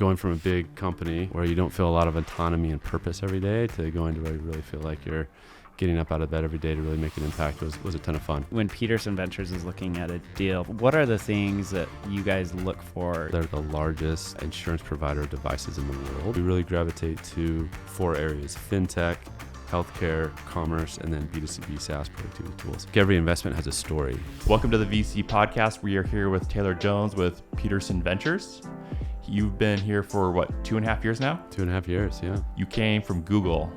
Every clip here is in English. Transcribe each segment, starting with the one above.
going from a big company where you don't feel a lot of autonomy and purpose every day to going to where you really feel like you're getting up out of bed every day to really make an impact was a ton of fun. When Peterson Ventures is looking at a deal, what are the things that you guys look for? They're the largest insurance provider of devices in the world. We really gravitate to 4 areas: fintech, healthcare, commerce, and then B2C SaaS productivity tools. Every investment has a story. Welcome to the VC podcast. We are here with Taylor Jones with Peterson Ventures. You've been here for what, 2.5 years now? 2.5 years, yeah. You came from Google.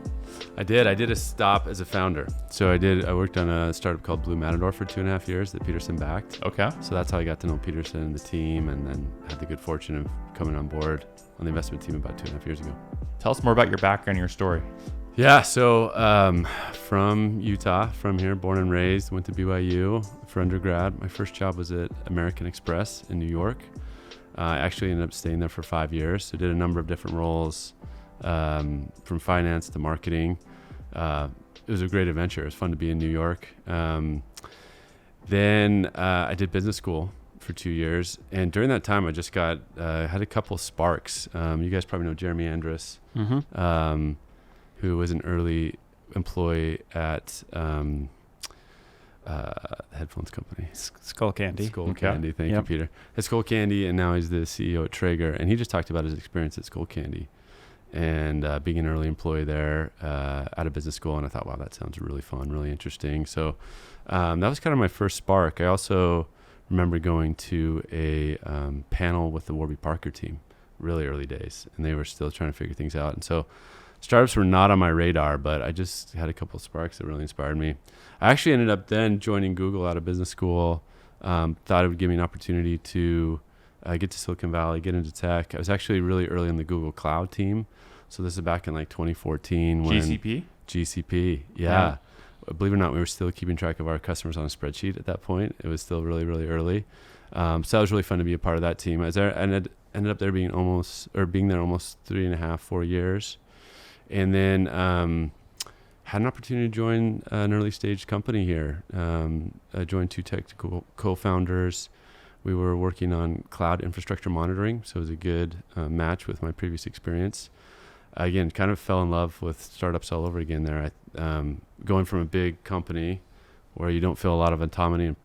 I did a stop as a founder. So I worked on a startup called Blue Matador for 2.5 years that Peterson backed. Okay. So that's how I got to know Peterson and the team, and then had the good fortune of coming on board on the investment team about 2.5 years ago. Tell us more about your background and your story. Yeah, so from Utah, from here, born and raised, went to BYU for undergrad. My first job was at American Express in New York. I actually ended up staying there for 5 years. So did a number of different roles, from finance to marketing. It was a great adventure. It was fun to be in New York. Then I did business school for 2 years. And during that time, I just had a couple sparks. You guys probably know Jeremy Andrus, who was an early employee at headphones company. Skullcandy. Skullcandy, thank you, Peter. At Skullcandy, and now he's the CEO at Traeger. And he just talked about his experience at Skullcandy and being an early employee there out of business school. And I thought, wow, that sounds really fun, really interesting. So that was kind of my first spark. I also remember going to a panel with the Warby Parker team, really early days, and they were still trying to figure things out. And so startups were not on my radar, but I just had a couple of sparks that really inspired me. I actually ended up then joining Google out of business school. Thought it would give me an opportunity to get to Silicon Valley, get into tech. I was actually really early in the Google Cloud team. So this is back in like 2014. GCP, yeah. Believe it or not, we were still keeping track of our customers on a spreadsheet at that point. It was still really, really early. So that was really fun to be a part of that team. I ended up there being there almost 3.5, 4 years. And then had an opportunity to join an early stage company here. I joined 2 technical co-founders. We were working on cloud infrastructure monitoring, so it was a good match with my previous experience. Again, kind of fell in love with startups all over again there. Going from a big company where you don't feel a lot of autonomy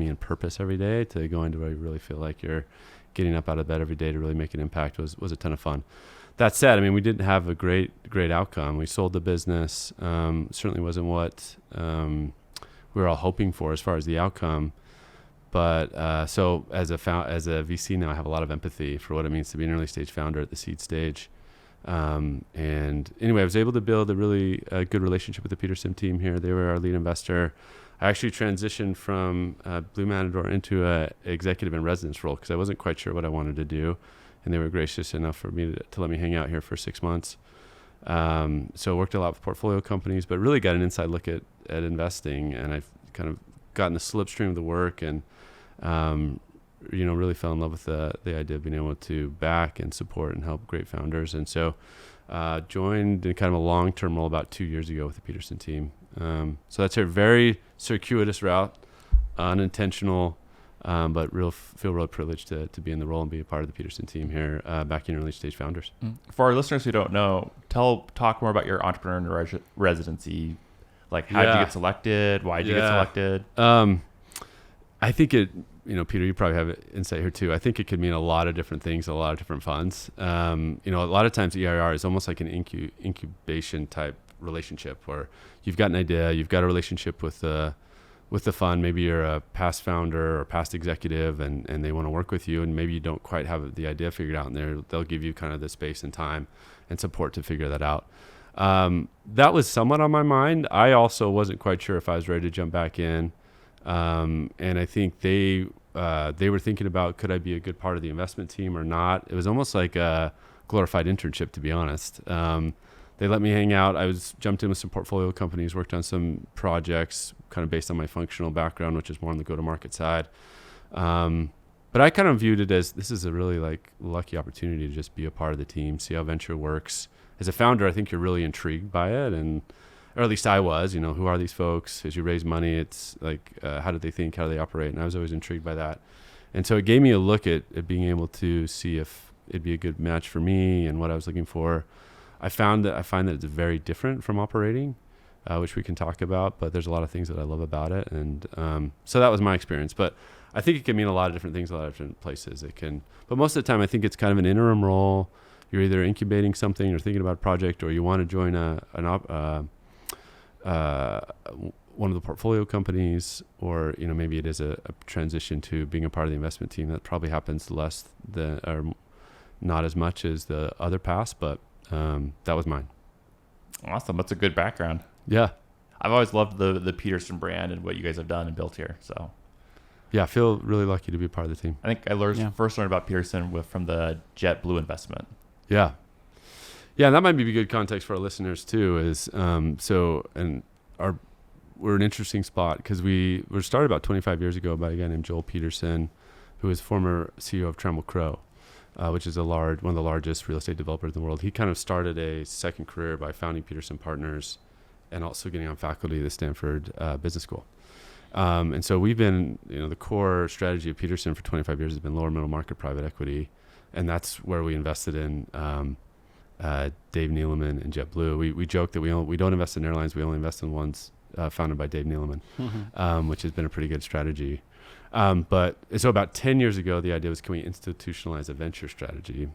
and purpose every day to going to where you really feel like you're getting up out of bed every day to really make an impact was a ton of fun. That said, I mean, we didn't have a great outcome. We sold the business. Certainly wasn't what we were all hoping for as far as the outcome. But so as a VC now, I have a lot of empathy for what it means to be an early stage founder at the seed stage. And anyway, I was able to build a really good relationship with the Peterson team here. They were our lead investor. I actually transitioned from Blue Matador into a executive in residence role because I wasn't quite sure what I wanted to do. And they were gracious enough for me to let me hang out here for 6 months. So I worked a lot with portfolio companies, but really got an inside look at investing. And I've kind of gotten the slipstream of the work and, really fell in love with the idea of being able to back and support and help great founders. And so joined in kind of a long-term role about 2 years ago with the Peterson team. So that's a very circuitous route, unintentional, but feel really privileged to be in the role and be a part of the Peterson team here, backing early stage founders. For our listeners who don't know, talk more about your entrepreneur residency. Like, how did you get selected? Why did you get selected? I think Peter, you probably have insight here too. I think it could mean a lot of different things, a lot of different funds. A lot of times EIR is almost like an incubation type relationship where you've got an idea, you've got a relationship with the fund. Maybe you're a past founder or past executive and they want to work with you, and maybe you don't quite have the idea figured out, and they'll give you kind of the space and time and support to figure that out. That was somewhat on my mind. I also wasn't quite sure if I was ready to jump back in. And I think they were thinking about, could I be a good part of the investment team or not? It was almost like a glorified internship, to be honest. They let me hang out. I jumped in with some portfolio companies, worked on some projects kind of based on my functional background, which is more on the go-to-market side. But I kind of viewed it as this is a really lucky opportunity to just be a part of the team, see how venture works. As a founder, I think you're really intrigued by it, or at least I was. Who are these folks? As you raise money, it's like, how do they think? How do they operate? And I was always intrigued by that. And so it gave me a look at being able to see if it'd be a good match for me and what I was looking for. I find that it's very different from operating, which we can talk about, but there's a lot of things that I love about it. And so that was my experience. But I think it can mean a lot of different things, a lot of different places. But most of the time, I think it's kind of an interim role. You're either incubating something or thinking about a project, or you want to join one of the portfolio companies, or maybe it is a transition to being a part of the investment team. That probably happens or not as much as the other paths, but that was mine. Awesome. That's a good background. Yeah. I've always loved the Peterson brand and what you guys have done and built here. So yeah, I feel really lucky to be a part of the team. I think I first learned about Peterson from the JetBlue investment. Yeah. Yeah, that might be good context for our listeners too. We're an interesting spot because we were started about 25 years ago by a guy named Joel Peterson, who is former CEO of Trammell Crow, which is one of the largest real estate developers in the world. He kind of started a second career by founding Peterson Partners and also getting on faculty at the Stanford Business School. And so we've been, the core strategy of Peterson for 25 years has been lower middle market private equity. And that's where we invested in Dave Neeleman and JetBlue. We joke that we don't invest in airlines. We only invest in ones founded by Dave Neeleman, which has been a pretty good strategy. But so about 10 years ago, the idea was, can we institutionalize a venture strategy?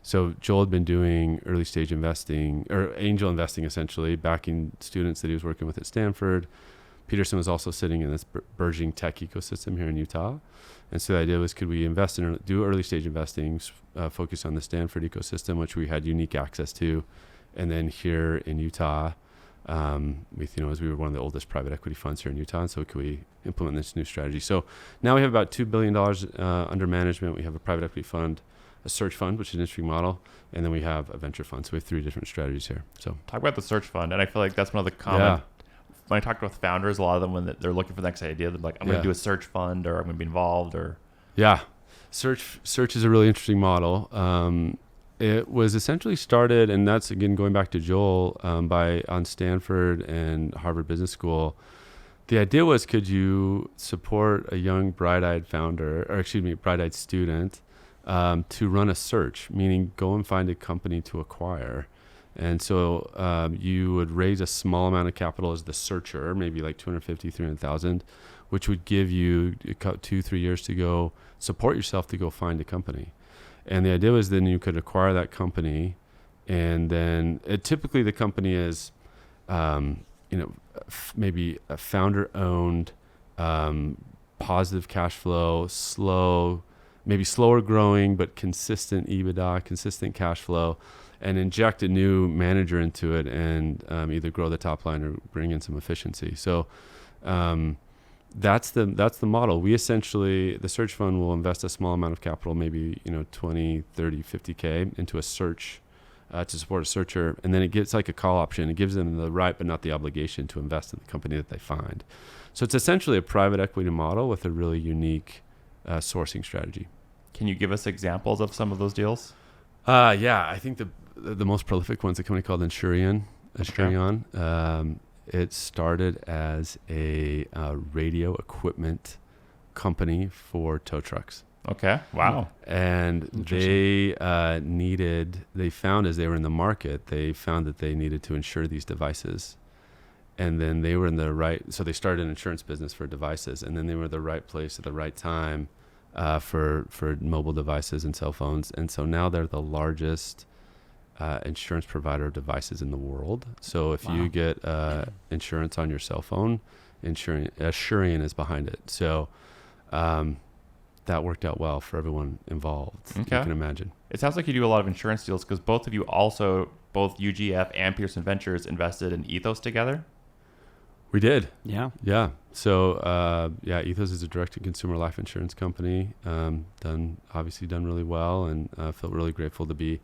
So Joel had been doing early stage investing, or angel investing essentially, backing students that he was working with at Stanford. Peterson was also sitting in this burgeoning tech ecosystem here in Utah. And so the idea was, could we do early stage investing, focus on the Stanford ecosystem, which we had unique access to. And then here in Utah, as we were one of the oldest private equity funds here in Utah. And so could we implement this new strategy? So now we have about $2 billion under management. We have a private equity fund, a search fund, which is an interesting model. And then we have a venture fund. So we have 3 different strategies here. So talk about the search fund. And I feel like that's one of the common, when I talk with founders, a lot of them, when they're looking for the next idea, they're like, I'm going to do a search fund, or I'm going to be involved, or. Yeah. Search is a really interesting model. It was essentially started, and that's again going back to Joel, on Stanford and Harvard Business School. The idea was, could you support a young bright-eyed bright-eyed student to run a search, meaning go and find a company to acquire. And so you would raise a small amount of capital as the searcher, maybe like $250,000, $300,000, which would give you 2-3 years to go support yourself to go find a company. And the idea was then you could acquire that company, and then typically the company is, maybe a founder-owned, positive cash flow, maybe slower growing, but consistent EBITDA, consistent cash flow, and inject a new manager into it and either grow the top line or bring in some efficiency. So that's the model. We essentially, the search fund will invest a small amount of capital, maybe 20, 30, 50K into a search to support a searcher, and then it gets like a call option. It gives them the right but not the obligation to invest in the company that they find. So it's essentially a private equity model with a really unique sourcing strategy. Can you give us examples of some of those deals? I think the most prolific one's a company called Inshurion. It started as a radio equipment company for tow trucks. Okay. Wow. And they found, as they were in the market, they found that they needed to insure these devices. And then they were so they started an insurance business for devices, and then they were the right place at the right time for mobile devices and cell phones. And so now they're the largest insurance provider of devices in the world. So if you get insurance on your cell phone, Inshurion is behind it. So that worked out well for everyone involved. Okay. You can imagine. It sounds like you do a lot of insurance deals, because both of you both UGF and Peterson Ventures invested in Ethos together. We did. Yeah. So Ethos is a direct-to-consumer life insurance company. Done really well, and felt really grateful to be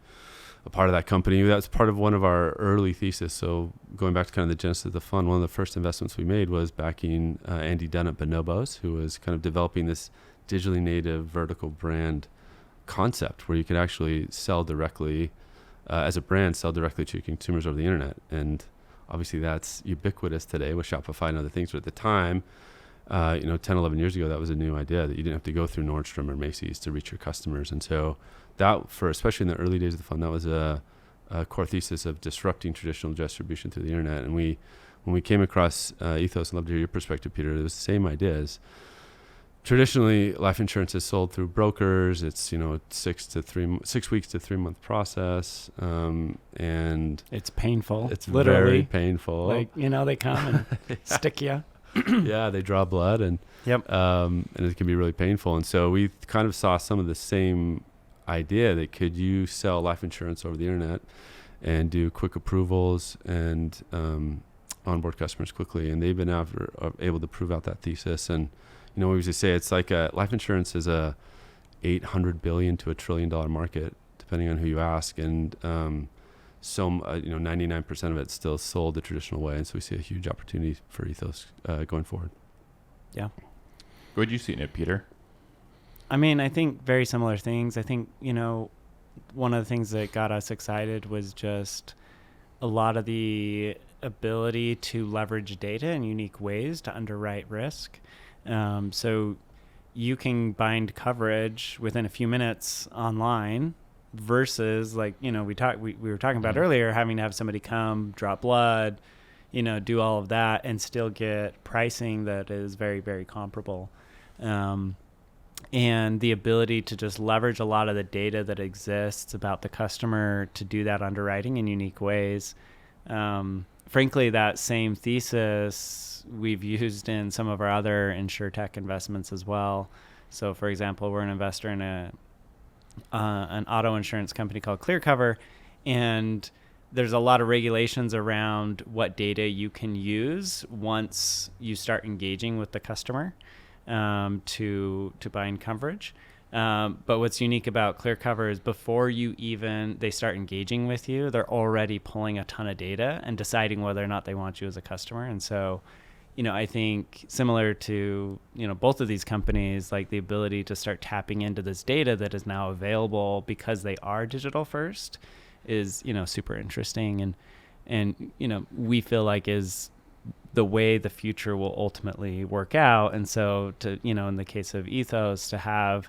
a part of that company. That's part of one of our early thesis. So going back to kind of the genesis of the fund, one of the first investments we made was backing Andy Dunn at Bonobos, who was kind of developing this digitally native vertical brand concept where you could actually sell directly as a brand, sell directly to consumers over the internet. And obviously that's ubiquitous today with Shopify and other things. But at the time, 10, 11 years ago, that was a new idea that you didn't have to go through Nordstrom or Macy's to reach your customers. And so that, especially in the early days of the fund, that was a core thesis of disrupting traditional distribution through the internet. And when we came across Ethos, I'd love to hear your perspective, Peter. It was the same ideas. Traditionally, life insurance is sold through brokers. It's 6 weeks to 3 month process, and it's painful. It's literally very painful. Like they come and stick you. Yeah, they draw blood, and and it can be really painful. And so we kind of saw some of the same idea that could you sell life insurance over the internet and do quick approvals and onboard customers quickly, and they've been able to prove out that thesis. And we used to say it's like life insurance is a $800 billion to $1 trillion market, depending on who you ask, and 99% of it's still sold the traditional way, and so we see a huge opportunity for Ethos going forward. Yeah. What did you see in it, Peter? I mean, I think very similar things. I think one of the things that got us excited was just a lot of the ability to leverage data in unique ways to underwrite risk. So you can bind coverage within a few minutes online versus we were talking about earlier, having to have somebody come, draw blood, do all of that and still get pricing that is very, very comparable. And the ability to just leverage a lot of the data that exists about the customer to do that underwriting in unique ways. Frankly, that same thesis we've used in some of our other insurtech investments as well. So, for example, we're an investor in an auto insurance company called ClearCover, and there's a lot of regulations around what data you can use once you start engaging with the customer to bind coverage. But what's unique about ClearCover is before they start engaging with you, they're already pulling a ton of data and deciding whether or not they want you as a customer. And so, I think similar to, both of these companies, like the ability to start tapping into this data that is now available because they are digital first is, super interesting. And we feel like is the way the future will ultimately work out. And so to, in the case of Ethos, to have,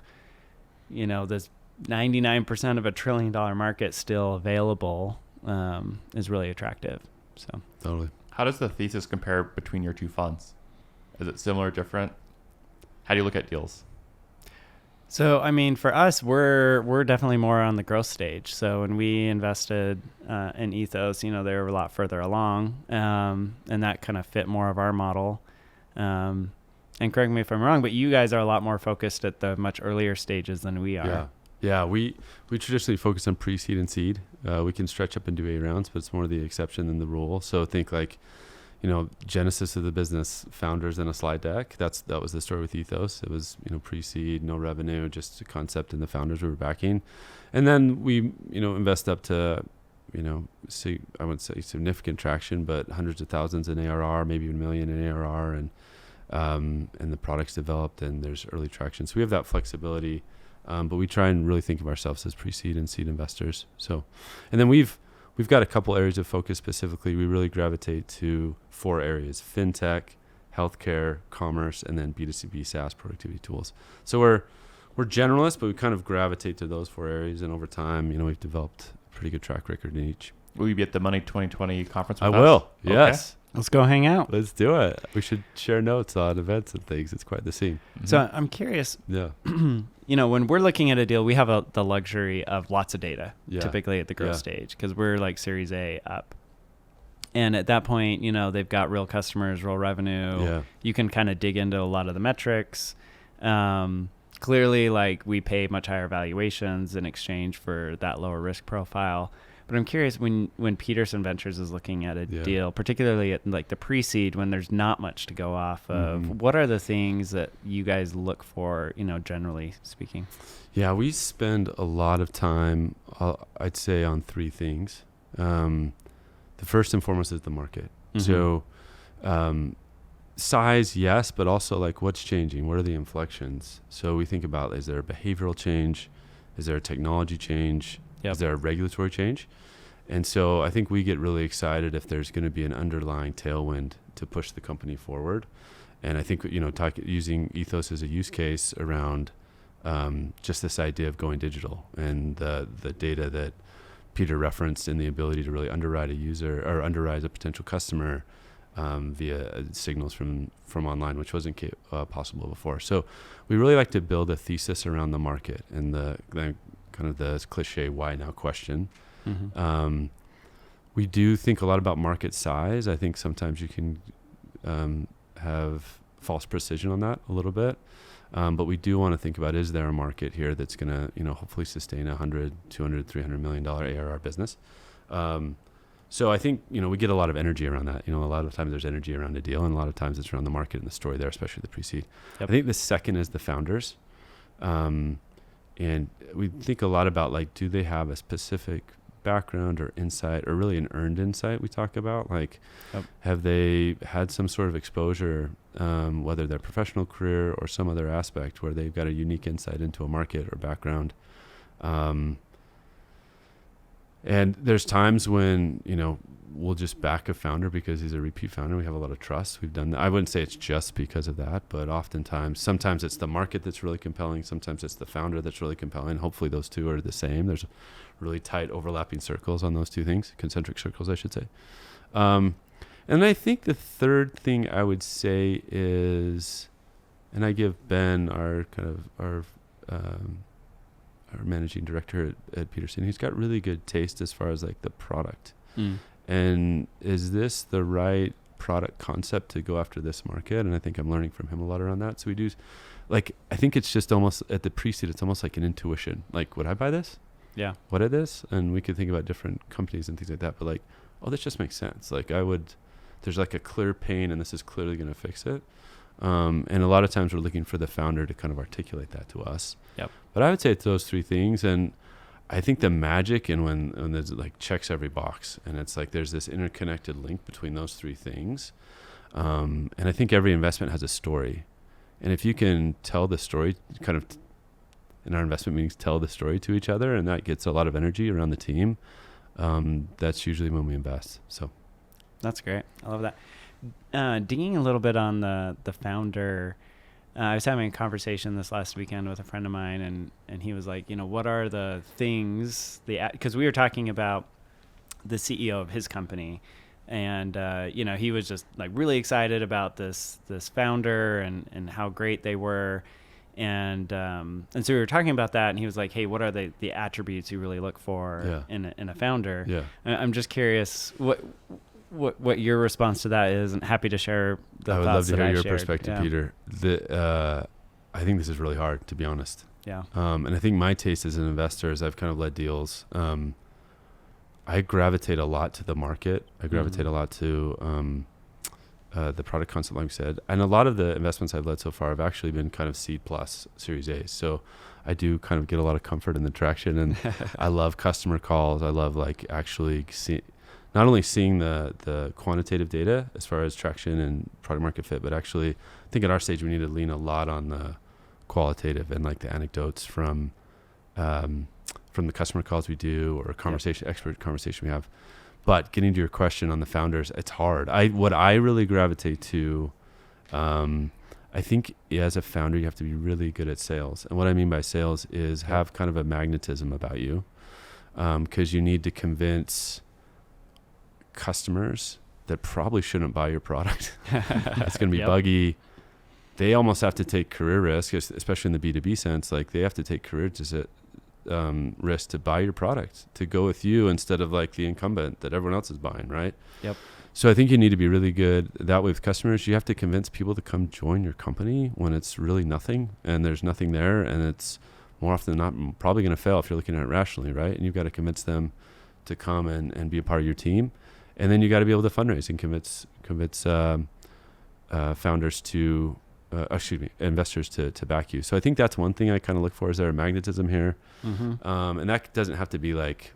this 99% of $1 trillion market still available is really attractive. So Totally. How does the thesis compare between your two funds? Is it similar or different? How do you look at deals? So, I mean, for us, we're definitely more on the growth stage. So when we invested in Ethos, they were a lot further along, and that kind of fit more of our model. And correct me if I'm wrong, but you guys are a lot more focused at the much earlier stages than we are. Yeah. We traditionally focus on pre-seed and seed. We can stretch up and do A rounds, but it's more the exception than the rule. So think genesis of the business, founders in a slide deck. That was the story with Ethos. It was, pre-seed, no revenue, just a concept and the founders we were backing. And then we, invest up to, I wouldn't say significant traction, but hundreds of thousands in ARR, maybe even $1 million in ARR, and the product's developed and there's early traction. So we have that flexibility, but we try and really think of ourselves as pre-seed and seed investors. So, and then we've got a couple areas of focus specifically. We really gravitate to 4 areas: fintech, healthcare, commerce, and then B2C SaaS productivity tools. So we're generalists, but we kind of gravitate to those 4 areas. And over time, we've developed a pretty good track record in each. Will you be at the Money 2020 conference? I will. Okay. Yes. Let's go hang out. Let's do it. We should share notes on events and things. It's quite the scene. Mm-hmm. So I'm curious. Yeah. When we're looking at a deal, we have the luxury of lots of data, typically at the growth stage, because we're like Series A up. And at that point, they've got real customers, real revenue. Yeah. You can kind of dig into a lot of the metrics. Clearly, we pay much higher valuations in exchange for that lower risk profile. But I'm curious, when Peterson Ventures is looking at a deal, particularly at the pre-seed, when there's not much to go off of, what are the things that you guys look for, generally speaking? Yeah, we spend a lot of time, I'd say, on 3 things. The first and foremost is the market. So size, yes, but also what's changing? What are the inflections? So we think about, is there a behavioral change? Is there a technology change? Yep. Is there a regulatory change? And so I think we get really excited if there's going to be an underlying tailwind to push the company forward. And I think, using ethos as a use case around just this idea of going digital and the data that Peter referenced in the ability to really underwrite a user or underwrite a potential customer via signals from online, which wasn't possible before. So we really like to build a thesis around the market and the kind of the cliche why now question. Mm-hmm. We do think a lot about market size. I think sometimes you can have false precision on that a little bit. But we do want to think about, is there a market here that's going to, hopefully sustain a $100, $200, $300 million ARR business? So I think, we get a lot of energy around that. A lot of times there's energy around a deal, and a lot of times it's around the market and the story there, especially the pre-seed. Yep. I think the second is the founders. And we think a lot about, like, do they have a specific background or insight, or really an earned insight we talk about? Like, yep. Have they had some sort of exposure, whether their professional career or some other aspect where they've got a unique insight into a market or background? And there's times when, we'll just back a founder because he's a repeat founder. We have a lot of trust. We've done that. I wouldn't say it's just because of that, but sometimes it's the market that's really compelling. Sometimes it's the founder that's really compelling. Hopefully those two are the same. There's really tight overlapping circles on those two things, concentric circles, I should say. And I think the third thing I would say is, and I give Ben, our managing director at Peterson, he's got really good taste as far as like the product. And is this the right product concept to go after this market? And I think I'm learning from him a lot around that. So we do, like, I think it's just almost at the pre-seed, it's almost like an intuition. Like, would I buy this? Yeah. What is this? And we could think about different companies and things like that. But like, oh, this just makes sense. Like there's like a clear pain and this is clearly going to fix it. And a lot of times we're looking for the founder to kind of articulate that to us. Yep. But I would say it's those three things. And I think the magic, and when there's like checks every box, and it's like there's this interconnected link between those three things. And I think every investment has a story. And if you can tell the story, kind of in our investment meetings, tell the story to each other, and that gets a lot of energy around the team, that's usually when we invest. So that's great. I love that. Digging a little bit on the founder, I was having a conversation this last weekend with a friend of mine, and he was like, what are the things, because we were talking about the CEO of his company, and he was just like really excited about this founder and how great they were, and so we were talking about that, and he was like, hey, what are the attributes you really look for in a founder? Yeah. I'm just curious what your response to that is, and happy to share the thoughts. I would love to hear your perspective, Peter. I think this is really hard, to be honest. Yeah. And I think my taste as an investor, as I've kind of led deals, I gravitate a lot to the market. I gravitate a lot to the product concept, like we said. And a lot of the investments I've led so far have actually been kind of seed plus Series A. So I do kind of get a lot of comfort in the traction. And I love customer calls. I love like actually not only seeing the quantitative data as far as traction and product market fit, but actually I think at our stage we need to lean a lot on the qualitative and like the anecdotes from the customer calls we do, or expert conversation we have. But getting to your question on the founders, it's hard. What I really gravitate to, I think as a founder you have to be really good at sales. And what I mean by sales is have kind of a magnetism about you, because you need to convince customers that probably shouldn't buy your product. It's going to be buggy. They almost have to take career risk, especially in the B2B sense. Like they have to take career risk to buy your product, to go with you instead of like the incumbent that everyone else is buying, right? Yep. So I think you need to be really good that way with customers. You have to convince people to come join your company when it's really nothing and there's nothing there, and it's more often than not probably going to fail if you're looking at it rationally, right? And you've got to convince them to come and be a part of your team. And then you got to be able to fundraise and convince founders investors to back you. So I think that's one thing I kind of look for. Is there a magnetism here? And that doesn't have to be like,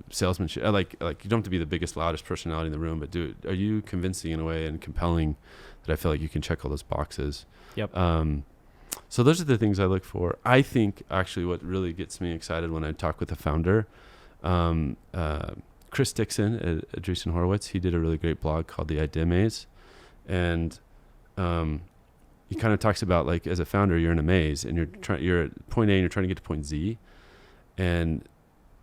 salesmanship. Like you don't have to be the biggest, loudest personality in the room, but are you convincing in a way and compelling that I feel like you can check all those boxes? Yep. So those are the things I look for. I think actually what really gets me excited when I talk with a founder, Chris Dixon at Andreessen Horowitz, he did a really great blog called The Idea Maze. And he kind of talks about, like, as a founder, you're in a maze, and you're at point A and you're trying to get to point Z. And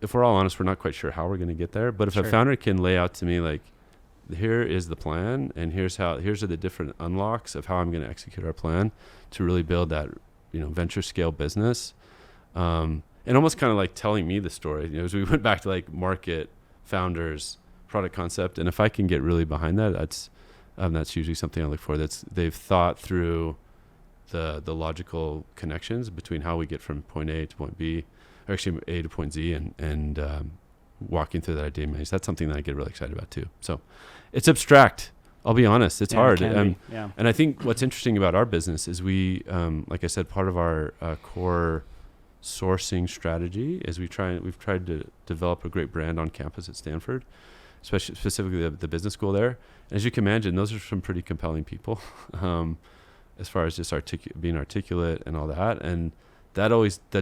if we're all honest, we're not quite sure how we're going to get there. But if a founder can lay out to me, like, here is the here's are the different unlocks of how I'm going to execute our plan to really build that, venture scale business. And almost kind of like telling me the story, as we went back to like market, founders, product concept. And if I can get really behind that, that's usually something I look for. They've thought through the logical connections between how we get from point A to point B, or actually A to point Z, and walking through that idea maze. That's something that I get really excited about too. So it's abstract. I'll be honest. It's hard. And I think what's interesting about our business is we, like I said, part of our core sourcing strategy is we've tried to develop a great brand on campus at Stanford, specifically the business school there. And as you can imagine, those are some pretty compelling people, as far as just being articulate and all that. And that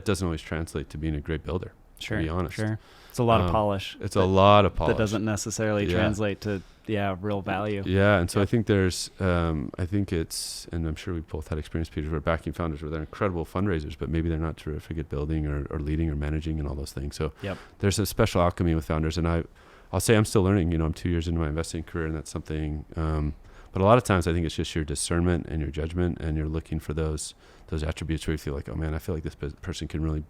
doesn't always translate to being a great builder. Sure, to be honest. Sure. It's a lot of polish. It's a lot of polish. That doesn't necessarily translate to real value. Yeah, and so I think there's, and I'm sure we both had experience, Peter, where backing founders where they're incredible fundraisers, but maybe they're not terrific at building or leading or managing and all those things. So there's a special alchemy with founders, and I'll say I'm still learning. I'm 2 years into my investing career, and that's something. But a lot of times I think it's just your discernment and your judgment, and you're looking for those attributes where you feel like, oh man, I feel like this person can really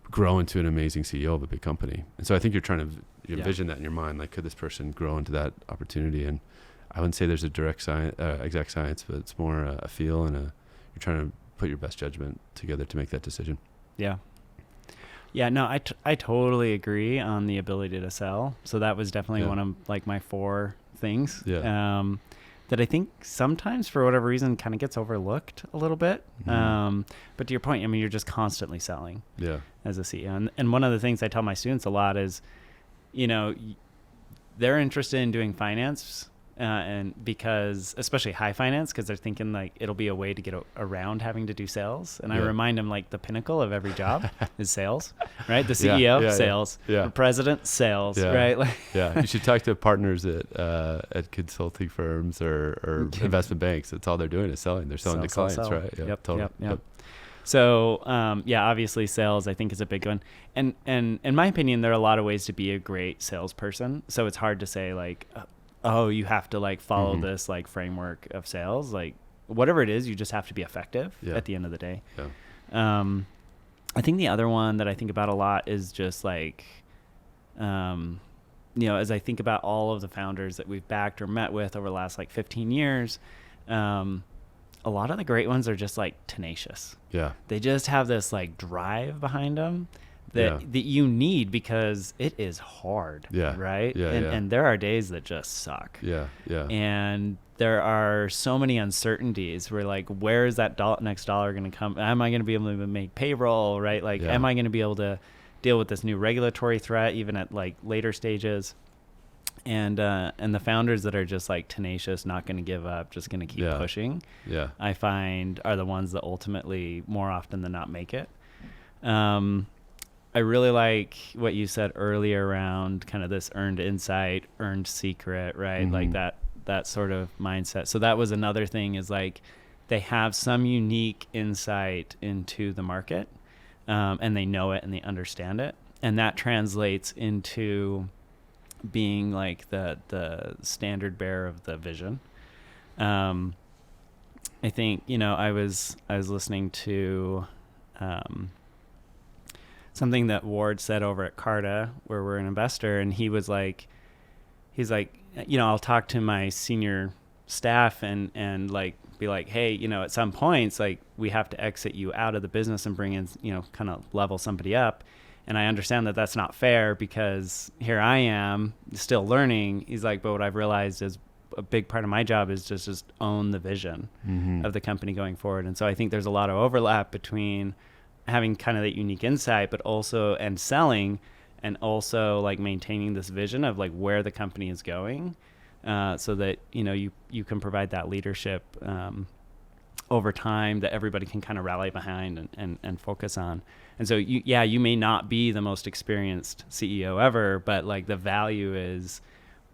grow into an amazing CEO of a big company. And so I think you're trying to envision that in your mind, like, could this person grow into that opportunity? And I wouldn't say there's a direct exact science, but it's more a feel, and you're trying to put your best judgment together to make that decision. Yeah. Yeah, no, I totally agree on the ability to sell. So that was definitely one of like my 4 things. That I think sometimes for whatever reason kind of gets overlooked a little bit. Mm-hmm. But to your point, you're just constantly selling as a CEO. And one of the things I tell my students a lot is, they're interested in doing finance, and because especially high finance, because they're thinking like it'll be a way to get around having to do sales. And I remind them, like, the pinnacle of every job is sales, right? The CEO, sales, the president, sales, right? Like, you should talk to partners at consulting firms or investment banks. That's all they're doing is selling. They're selling to clients, right? Yep, totally. Yep. So, obviously sales, I think, is a big one. And in my opinion, there are a lot of ways to be a great salesperson. So it's hard to say like, oh, you have to like follow this like framework of sales. Like, whatever it is, you just have to be effective at the end of the day. I think the other one that I think about a lot is just like, as I think about all of the founders that we've backed or met with over the last like 15 years, a lot of the great ones are just like tenacious. They just have this like drive behind them that you need, because it is hard, right? And there are days that just suck. And there are so many uncertainties where, like, where is that next dollar going to come? Am I going to be able to make payroll, right? Like, am I going to be able to deal with this new regulatory threat even at like later stages? And the founders that are just like tenacious, not going to give up, just going to keep pushing, I find are the ones that ultimately more often than not make it. I really like what you said earlier around kind of this earned insight, earned secret, right? Like that sort of mindset. So that was another thing, is like they have some unique insight into the market, and they know it and they understand it. And that translates into being like the standard bearer of the vision. I think, I was listening to something that Ward said over at Carta, where we're an investor, and he's like, I'll talk to my senior staff and like be like, hey, at some points, like, we have to exit you out of the business and bring in, kind of level somebody up. And I understand that that's not fair, because here I am still learning. He's like, but what I've realized is a big part of my job is just own the vision of the company going forward. And so I think there's a lot of overlap between having kind of that unique insight, but also, and selling, and also like maintaining this vision of like where the company is going, so that, you can provide that leadership over time that everybody can kind of rally behind and focus on. And so you may not be the most experienced CEO ever, but like the value is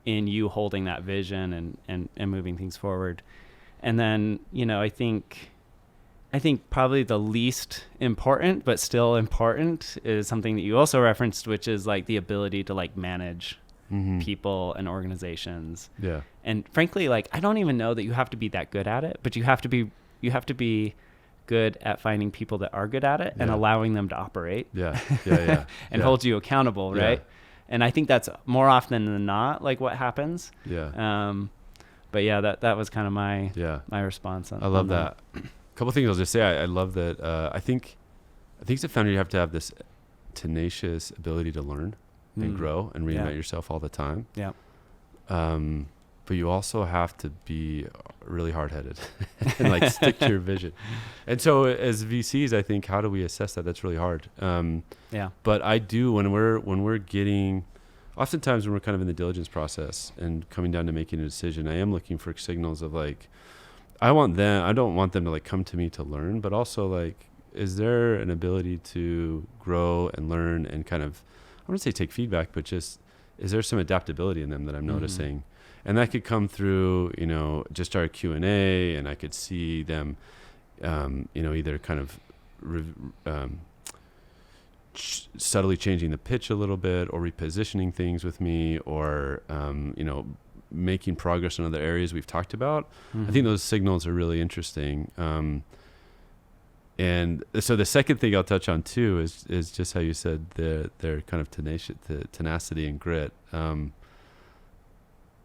in you holding that vision and moving things forward. And then, I think probably the least important, but still important, is something that you also referenced, which is like the ability to like manage people and organizations. Yeah. And frankly, like, I don't even know that you have to be that good at it, but you have to be good at finding people that are good at it and allowing them to operate. Yeah. And hold you accountable. Right. Yeah. And I think that's more often than not, like, what happens. Yeah. But yeah, that was kind of my response. I love that. A couple things I'll just say. I love that. I think as a founder, you have to have this tenacious ability to learn and grow and reinvent yourself all the time. Yeah. But you also have to be really hard-headed and like stick to your vision. And so as VCs, I think, how do we assess that? That's really hard. But I do, when we're getting, oftentimes when we're kind of in the diligence process and coming down to making a decision, I am looking for signals of like, I don't want them to like come to me to learn, but also like, is there an ability to grow and learn and kind of, I wouldn't say take feedback, but just, is there some adaptability in them that I'm noticing? And that could come through, just our Q&A, and I could see them, either kind of subtly changing the pitch a little bit, or repositioning things with me, or, making progress in other areas we've talked about. I think those signals are really interesting. And so the second thing I'll touch on too is just how you said they're kind of tenacity and grit.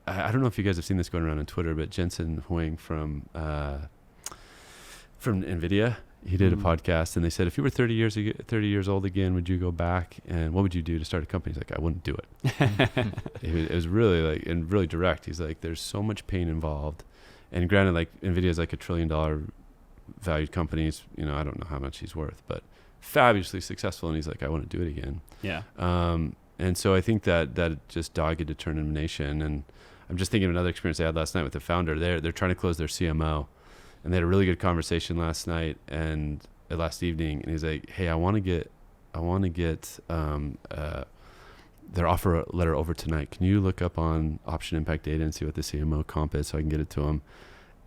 I don't know if you guys have seen this going around on Twitter, but Jensen Huang from NVIDIA, he did a podcast, and they said, if you were 30 years old again, would you go back, and what would you do to start a company? He's like, I wouldn't do it. It was really like, and really direct. He's like, there's so much pain involved. And granted, like NVIDIA is like $1 trillion valued companies. I don't know how much he's worth, but fabulously successful. And he's like, I want to do it again. Yeah. And so I think that just dogged determination. And I'm just thinking of another experience I had last night with the founder. They're trying to close their CMO, and they had a really good conversation last evening. And he's like, hey, I want to get their offer letter over tonight. Can you look up on Option Impact Data and see what the CMO comp is so I can get it to them?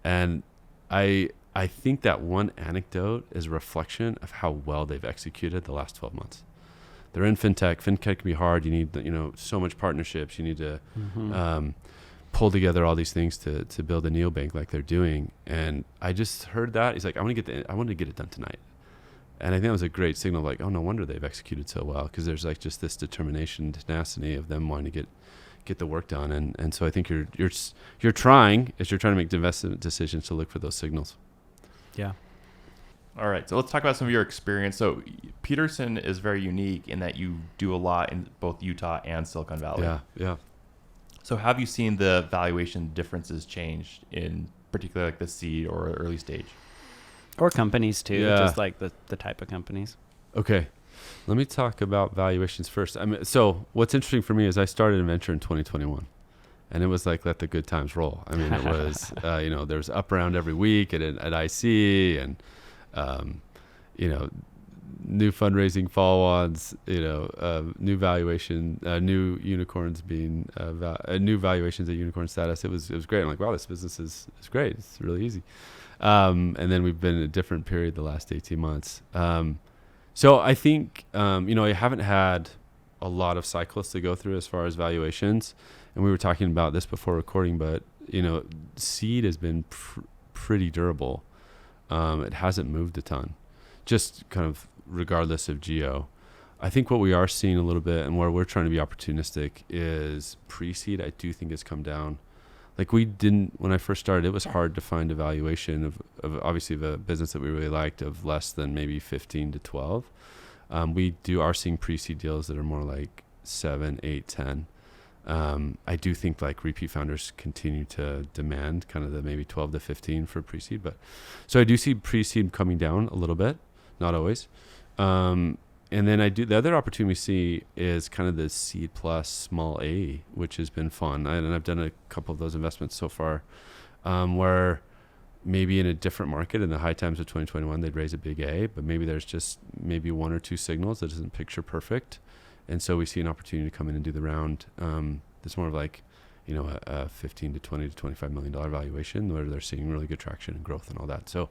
And I think that one anecdote is a reflection of how well they've executed the last 12 months. They're in fintech. Fintech can be hard. You need, so much partnerships. You need to pull together all these things to build a neobank like they're doing. And I just heard that. He's like, I want to get it done tonight. And I think that was a great signal. Like, oh, no wonder they've executed so well, because there's like just this determination, tenacity of them wanting to get the work done. And so I think you're trying to make investment decisions to look for those signals. Yeah. All right. So let's talk about some of your experience. So Peterson is very unique in that you do a lot in both Utah and Silicon Valley. Yeah. So have you seen the valuation differences change in particular like the seed or early stage? Or companies too, just like the type of companies. Okay. Let me talk about valuations first. So what's interesting for me is I started in venture in 2021. And it was like, let the good times roll. I mean, it was, there's up round every week at IC, and, new fundraising follow-ons, new valuation, new unicorns being, new valuations at unicorn status. It was great. I'm like, wow, this business is great. It's really easy. And then we've been in a different period the last 18 months. So I think, I haven't had a lot of cycles to go through as far as valuations. And we were talking about this before recording, but, seed has been pretty durable. It hasn't moved a ton, just kind of regardless of geo. I think what we are seeing a little bit, and where we're trying to be opportunistic, is pre-seed. I do think it's come down. Like when I first started, it was hard to find a valuation of obviously the business that we really liked of less than maybe 15 to 12. We are seeing pre-seed deals that are more like 7, 8, 10. I do think like repeat founders continue to demand kind of the maybe 12 to 15 for pre-seed, but so I do see pre-seed coming down a little bit, not always. And then the other opportunity we see is kind of the seed plus small A, which has been fun. And I've done a couple of those investments so far, where maybe in a different market in the high times of 2021, they'd raise a big A, but maybe there's just maybe one or two signals that isn't picture perfect. And so we see an opportunity to come in and do the round. That's more of like a 15 to 20 to $25 million valuation where they're seeing really good traction and growth and all that. So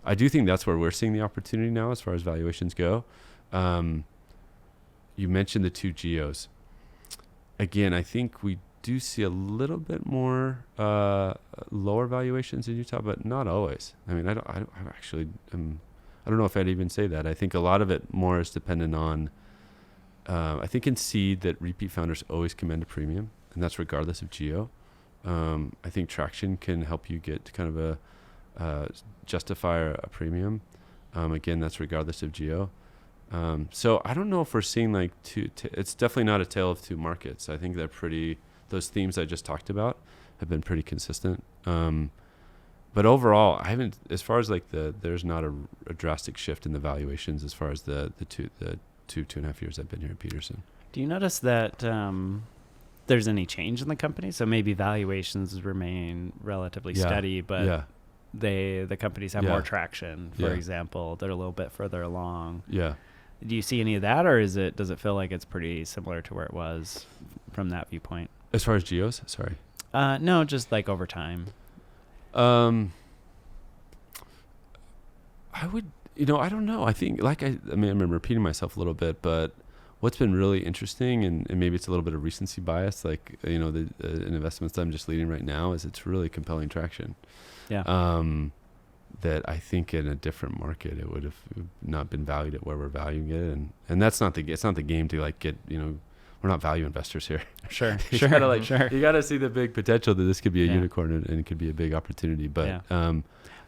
I do think that's where we're seeing the opportunity now as far as valuations go. You mentioned the two geos. Again, I think we do see a little bit more lower valuations in Utah, but not always. I mean, I don't know if I'd even say that. I think a lot of it more is dependent on, I think in seed that repeat founders always command a premium, and that's regardless of geo. I think traction can help you get to kind of justify a premium. Again, that's regardless of geo. So I don't know if we're seeing like it's definitely not a tale of two markets. I think those themes I just talked about have been pretty consistent. But overall, I haven't, as far as like there's not a drastic shift in the valuations as far as the 2.5 years I've been here at Peterson. Do you notice that there's any change in the company? So maybe valuations remain relatively steady, but the companies have more traction, for example. They're a little bit further along. Yeah. Do you see any of that, or does it feel like it's pretty similar to where it was from that viewpoint? As far as geos? Sorry. No, just like over time. I would, I don't know. I think I'm repeating myself a little bit, but what's been really interesting, and maybe it's a little bit of recency bias, like, the investments that I'm just leading right now, is it's really compelling traction. Yeah. That I think in a different market, it would have not been valued at where we're valuing it. And that's not it's not the game to like get, we're not value investors here. Sure. You gotta see the big potential that this could be a unicorn and it could be a big opportunity. But, I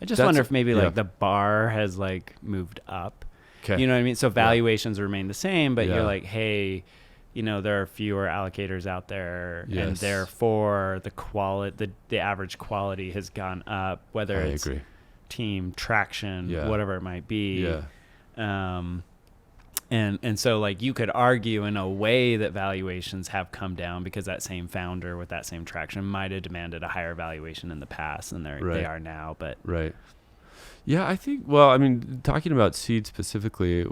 just wonder if maybe like the bar has like moved up. Okay. You know what I mean? So valuations remain the same, but you're like, hey, there are fewer allocators out there, and therefore the average quality has gone up, whether it's team traction, whatever it might be. And so like you could argue in a way that valuations have come down because that same founder with that same traction might have demanded a higher valuation in the past than they are now. But yeah, I think, talking about seed specifically,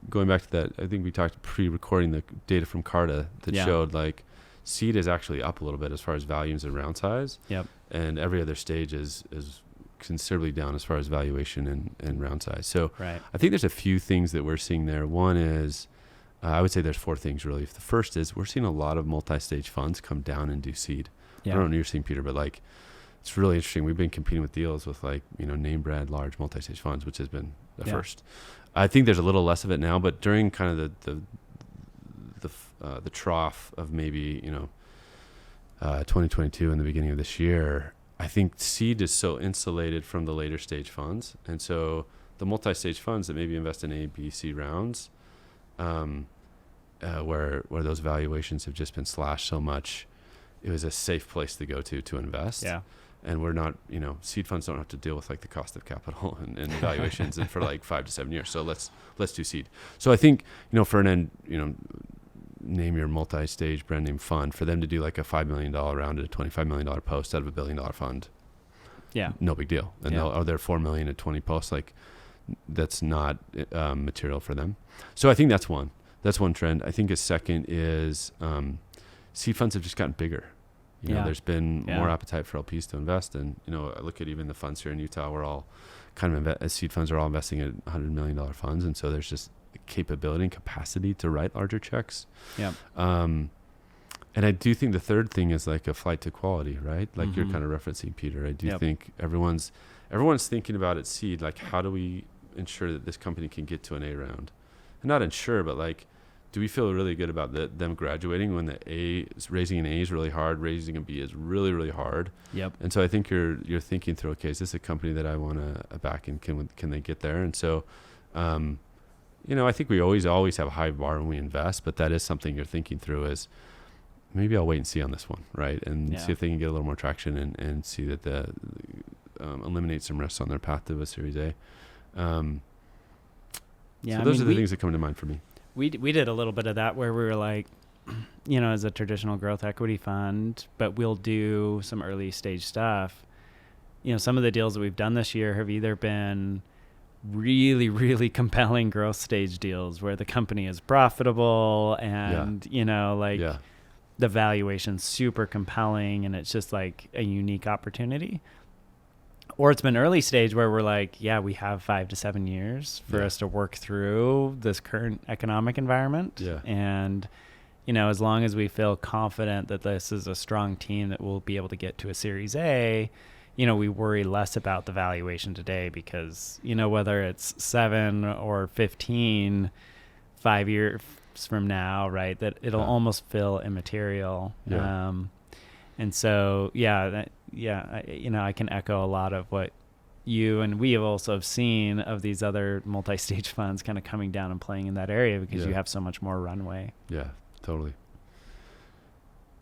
going back to that, I think we talked pre-recording the data from Carta that showed like seed is actually up a little bit as far as volumes and round size. Yep. And every other stage is considerably down as far as valuation and round size. So I think there's a few things that we're seeing there. One is, I would say there's four things really. The first is we're seeing a lot of multi-stage funds come down and do seed. Yeah. I don't know if you're seeing, Peter, but like, it's really interesting. We've been competing with deals with like, name brand large multi-stage funds, which has been the first. I think there's a little less of it now, but during kind of the trough of maybe, 2022 and the beginning of this year, I think seed is so insulated from the later stage funds. And so the multi-stage funds that maybe invest in A, B, C rounds, where those valuations have just been slashed so much, it was a safe place to go to invest. Yeah. And we're not, seed funds don't have to deal with like the cost of capital and valuations and for like 5 to 7 years. So let's do seed. So I think, for an end, name your multi-stage brand name fund, for them to do like a $5 million round at a $25 million post out of $1 billion fund. Yeah. No big deal. And they're $4 million at 20 posts. Like that's not material for them. So I think that's one trend. I think a second is seed funds have just gotten bigger. There's been more appetite for LPs to invest. And, I look at even the funds here in Utah, we're all kind of as seed funds are all investing at $100 million funds. And so there's just capability and capacity to write larger checks. Yeah. And I do think the third thing is like a flight to quality, right? Like you're kind of referencing, Peter. I do think everyone's thinking about at seed, like how do we ensure that this company can get to an A round? And not ensure, but like, do we feel really good about them graduating when raising an A is really hard, raising a B is really, really hard? Yep. And so I think you're thinking through, okay, is this a company that I want to back, and can they get there? And so, I think we always have a high bar when we invest, but that is something you're thinking through is maybe I'll wait and see on this one, right? And see if they can get a little more traction and see that eliminate some risks on their path to a Series A. So those are the things that come to mind for me. We did a little bit of that where we were like, as a traditional growth equity fund, but we'll do some early stage stuff. Some of the deals that we've done this year have either been really, really compelling growth stage deals where the company is profitable and, the valuation's super compelling and it's just like a unique opportunity. Or it's been early stage where we're like, yeah, we have 5 to 7 years for us to work through this current economic environment. Yeah. And, you know, as long as we feel confident that this is a strong team that will be able to get to a Series A, you know, we worry less about the valuation today because, you know, whether it's 7 or 15, 5 years from now, right, that it'll almost feel immaterial. Yeah. And so, I can echo a lot of what you and we have also seen of these other multi-stage funds kind of coming down and playing in that area because you have so much more runway. Yeah, totally.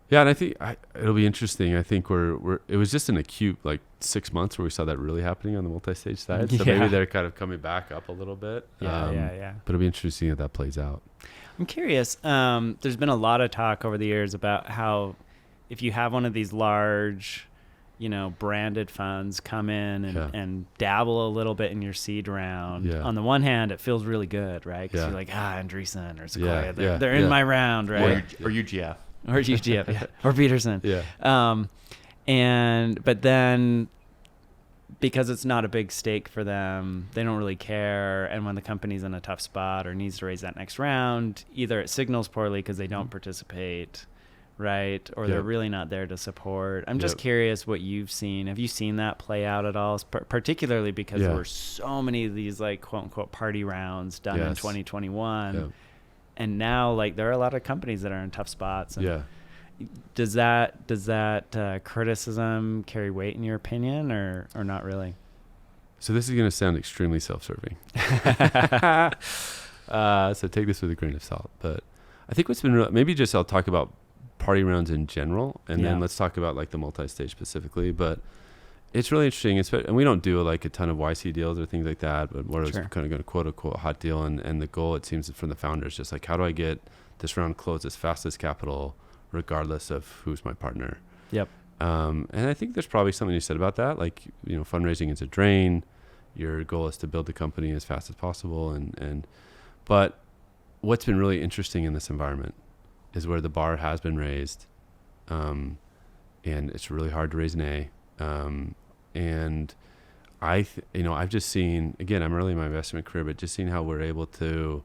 Yeah, and I think it'll be interesting. I think it was just an acute like 6 months where we saw that really happening on the multi-stage side. So maybe they're kind of coming back up a little bit. Yeah. But it'll be interesting how that plays out. I'm curious. There's been a lot of talk over the years about how if you have one of these large, you know, branded funds come in and dabble a little bit in your seed round. Yeah. On the one hand, it feels really good, right? Because you're like, Andreessen or Sequoia, they're in my round, right? Or UGF. Or UGF, or Peterson. Yeah. But then because it's not a big stake for them, they don't really care. And when the company's in a tough spot or needs to raise that next round, either it signals poorly because they don't participate, right? Or they're really not there to support. I'm just curious what you've seen. Have you seen that play out at all? Particularly because there were so many of these like quote unquote party rounds done in 2021. Yeah. And now like there are a lot of companies that are in tough spots. And does that criticism carry weight in your opinion or not really? So this is going to sound extremely self-serving. So take this with a grain of salt. But I think what's been maybe just I'll talk about party rounds in general, and then let's talk about like the multi-stage specifically. But it's really interesting, and we don't do like a ton of YC deals or things like that, but we're kind of going to quote unquote hot deal, and the goal it seems from the founders just like how do I get this round closed as fast as capital, regardless of who's my partner. Yep. And I think there's probably something you said about that, like you know, fundraising is a drain. Your goal is to build the company as fast as possible, but what's been really interesting in this environment is where the bar has been raised, and it's really hard to raise an A. And I've just seen, again, I'm early in my investment career, but just seeing how we're able to,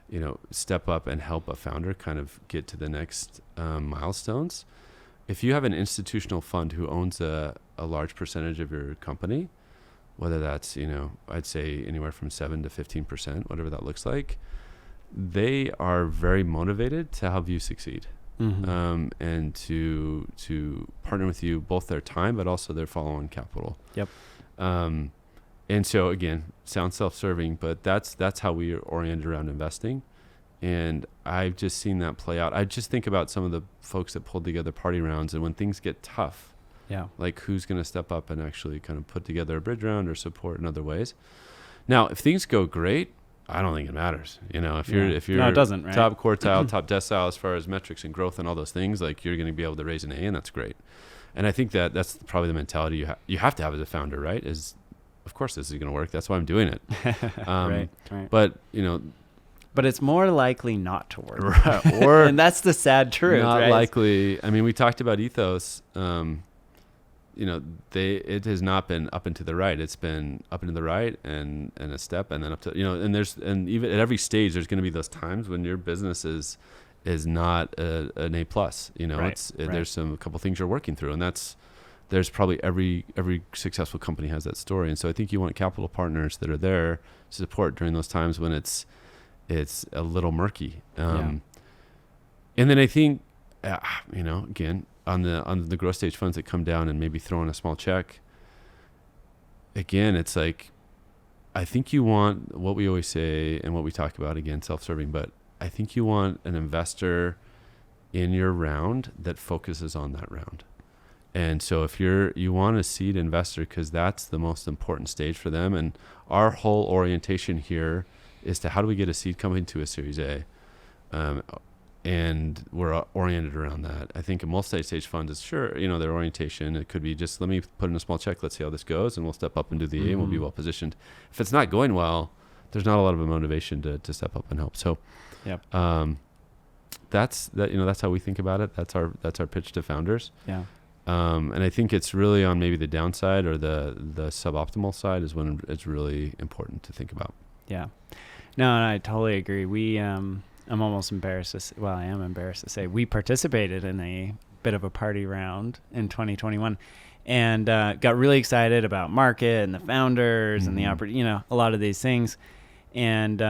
you know, step up and help a founder kind of get to the next milestones. If you have an institutional fund who owns a large percentage of your company, whether that's, you know, I'd say anywhere from 7 to 15%, whatever that looks like, they are very motivated to help you succeed. Mm-hmm. And to partner with you, both their time, but also their follow-on capital. Yep. And so again, sounds self-serving, but that's how we are oriented around investing. And I've just seen that play out. I just think about some of the folks that pulled together party rounds, and when things get tough, like who's going to step up and actually kind of put together a bridge round or support in other ways. Now, if things go great, I don't think it matters. You know, if you're no, it doesn't, right? Top quartile, top decile as far as metrics and growth and all those things, like you're going to be able to raise an A, and that's great. And I think that's probably the mentality you have to have as a founder, right? Is of course this is going to work. That's why I'm doing it. Right. But you know, but it's more likely not to work, right, or and that's the sad truth. Not right? likely. I mean, we talked about ethos. You know, it has not been up and to the right. It's been up and to the right and a step and then up to, you know, and even at every stage, there's going to be those times when your business is not an A+, you know, there's a couple things you're working through, and there's probably every successful company has that story. And so I think you want capital partners that are there to support during those times when it's a little murky. And then I think, you know, again, on the growth stage funds that come down and maybe throw in a small check, again, it's like, I think you want what we always say and what we talk about, again, self-serving, but I think you want an investor in your round that focuses on that round. And so if you want a seed investor, because that's the most important stage for them. And our whole orientation here is to how do we get a seed company to a Series A? And we're oriented around that. I think a multi-stage fund is sure, you know, their orientation. It could be just, let me put in a small check. Let's see how this goes. And we'll step up and do the A, and we'll be well positioned. If it's not going well, there's not a lot of a motivation to step up and help. So, that's how we think about it. That's our pitch to founders. Yeah. And I think it's really on maybe the downside or the suboptimal side is when it's really important to think about. Yeah. No, and I totally agree. I'm almost embarrassed I am embarrassed to say we participated in a bit of a party round in 2021 and got really excited about market and the founders and the a lot of these things. And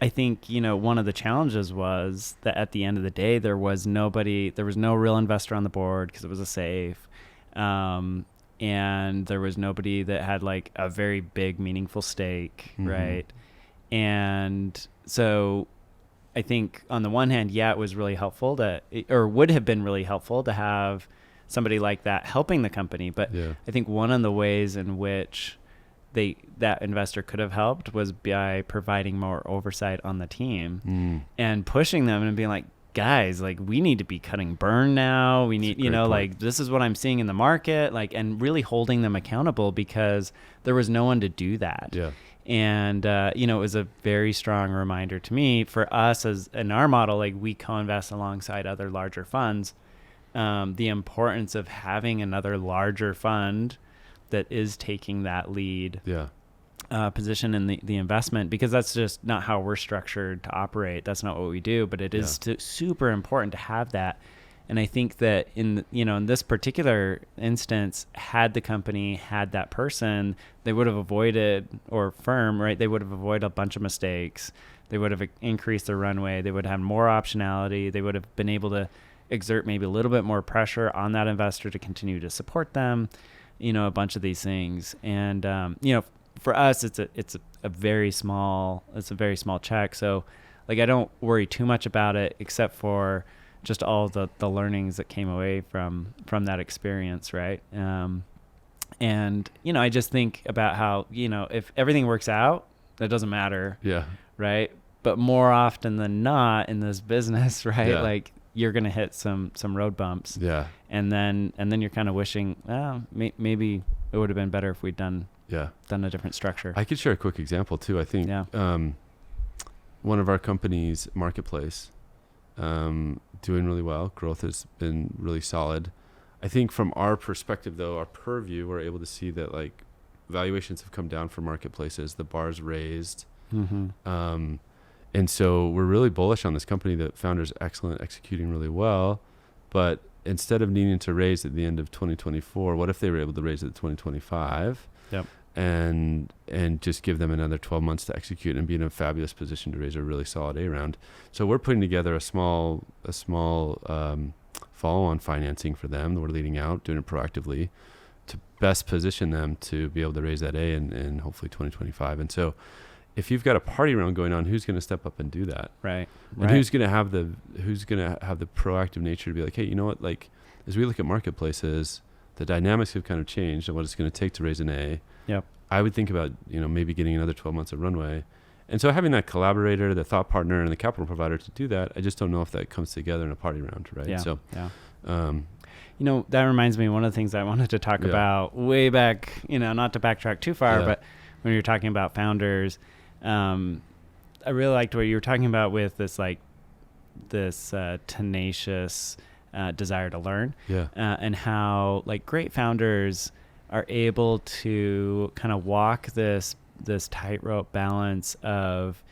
I think, one of the challenges was that at the end of the day, there was no real investor on the board because it was a SAFE. And there was nobody that had like a very big, meaningful stake, right? And so I think on the one hand, it was really helpful would have been really helpful to have somebody like that helping the company. But I think one of the ways in which that investor could have helped was by providing more oversight on the team and pushing them and being like, guys, like we need to be cutting burn now. We need, like this is what I'm seeing in the market, like, and really holding them accountable because there was no one to do that. Yeah. And, it was a very strong reminder to me for us as in our model, like we co-invest alongside other larger funds, the importance of having another larger fund that is taking that lead position in the investment, because that's just not how we're structured to operate. That's not what we do, but it is super important to have that. And I think that in this particular instance, had the company had that person, they would have avoided, or firm, right? They would have avoided a bunch of mistakes. They would have increased their runway. They would have more optionality. They would have been able to exert maybe a little bit more pressure on that investor to continue to support them, a bunch of these things. And, for us, it's a very small check. So like, I don't worry too much about it except for just all the learnings that came away from that experience. Right. And, I just think about how, if everything works out, that doesn't matter. Yeah. Right. But more often than not in this business, right. Yeah. Like you're going to hit some road bumps. Yeah. And then you're kind of wishing, maybe it would have been better if we'd done a different structure. I could share a quick example too. I think, one of our companies, Marketplace, doing really well. Growth has been really solid. I think from our perspective though, our purview, we're able to see that like valuations have come down for marketplaces, the bar's raised. And so we're really bullish on this company. The founder's excellent, executing really well, but instead of needing to raise at the end of 2024, what if they were able to raise it at 2025? Yep. And just give them another 12 months to execute and be in a fabulous position to raise a really solid A round. So we're putting together a small follow-on financing for them that we're leading out, doing it proactively to best position them to be able to raise that A in hopefully 2025. And so if you've got a party round going on, who's going to step up and do that? Right. And who's going to have the proactive nature to be like, hey, you know what? Like, as we look at marketplaces, the dynamics have kind of changed and what it's going to take to raise an A. Yep. I would think about, maybe getting another 12 months of runway. And so having that collaborator, the thought partner, and the capital provider to do that, I just don't know if that comes together in a party round, right? Yeah. So, that reminds me, one of the things I wanted to talk about way back, not to backtrack too far, but when you're talking about founders, I really liked what you were talking about with this tenacious desire to learn, and how like great founders are able to kind of walk this tightrope balance of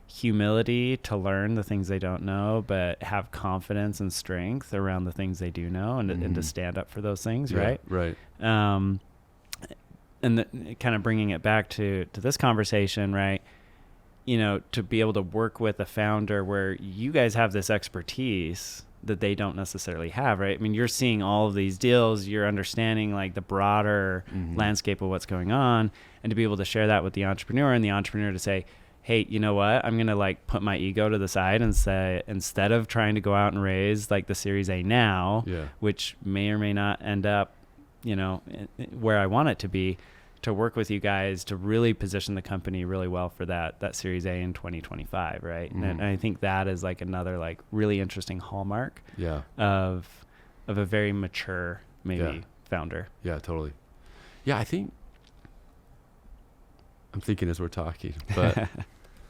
humility to learn the things they don't know, but have confidence and strength around the things they do know, and to stand up for those things, right? Right. And kind of bringing it back to this conversation, right? To be able to work with a founder where you guys have this expertise that they don't necessarily have, right? I mean, you're seeing all of these deals, you're understanding like the broader landscape of what's going on, and to be able to share that with the entrepreneur, and the entrepreneur to say, hey, you know what? I'm going to like put my ego to the side and say, instead of trying to go out and raise like the Series A now, which may or may not end up, where I want it to be, to work with you guys to really position the company really well for that Series A in 2025, right? And I think that is like another like really interesting hallmark of a very mature founder. Yeah, totally. Yeah, I think I'm thinking as we're talking, but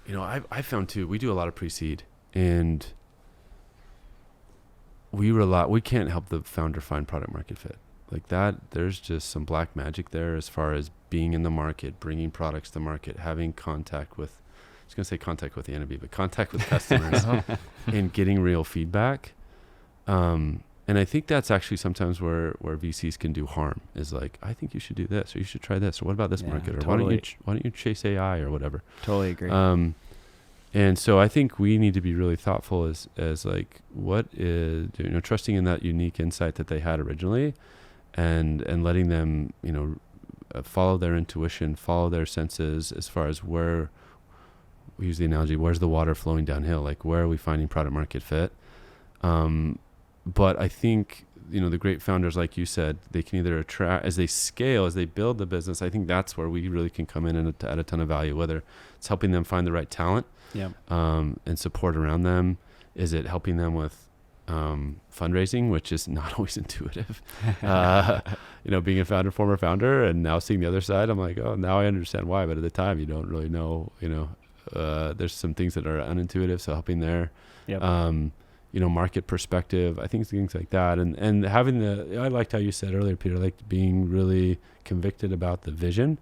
I found too, we do a lot of pre-seed, and we can't help the founder find product market fit. Like that, there's just some black magic there as far as being in the market, bringing products to market, having contact with, I was going to say contact with the enemy, but contact with customers and getting real feedback. And I think that's actually sometimes where VCs can do harm, is like, I think you should do this, or you should try this, or what about this market, or totally. why don't you chase AI or whatever. Totally agree. And so I think we need to be really thoughtful as like, what is, trusting in that unique insight that they had originally, and letting them, follow their intuition, follow their senses as far as where, we use the analogy, where's the water flowing downhill? Like, where are we finding product market fit? But I think, the great founders, like you said, they can either attract, as they scale, as they build the business, I think that's where we really can come in and add a ton of value, whether it's helping them find the right talent, and support around them. Is it helping them with fundraising, which is not always intuitive? Being a former founder, and now seeing the other side, I'm like, oh, now I understand why. But at the time, you don't really know. There's some things that are unintuitive, so helping there. Market perspective, I think things like that, and having I liked how you said earlier, Peter, like being really convicted about the vision,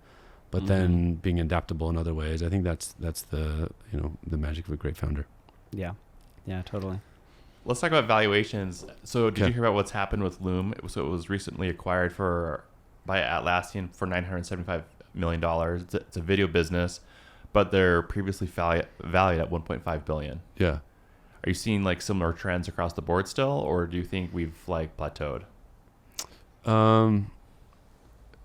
but then being adaptable in other ways. I think that's the the magic of a great founder. Yeah, totally. Let's talk about valuations. So did you hear about what's happened with Loom? It was recently acquired by Atlassian for $975 million. It's a video business, but they're previously valued at $1.5 billion. Yeah. Are you seeing like similar trends across the board still, or do you think we've like plateaued?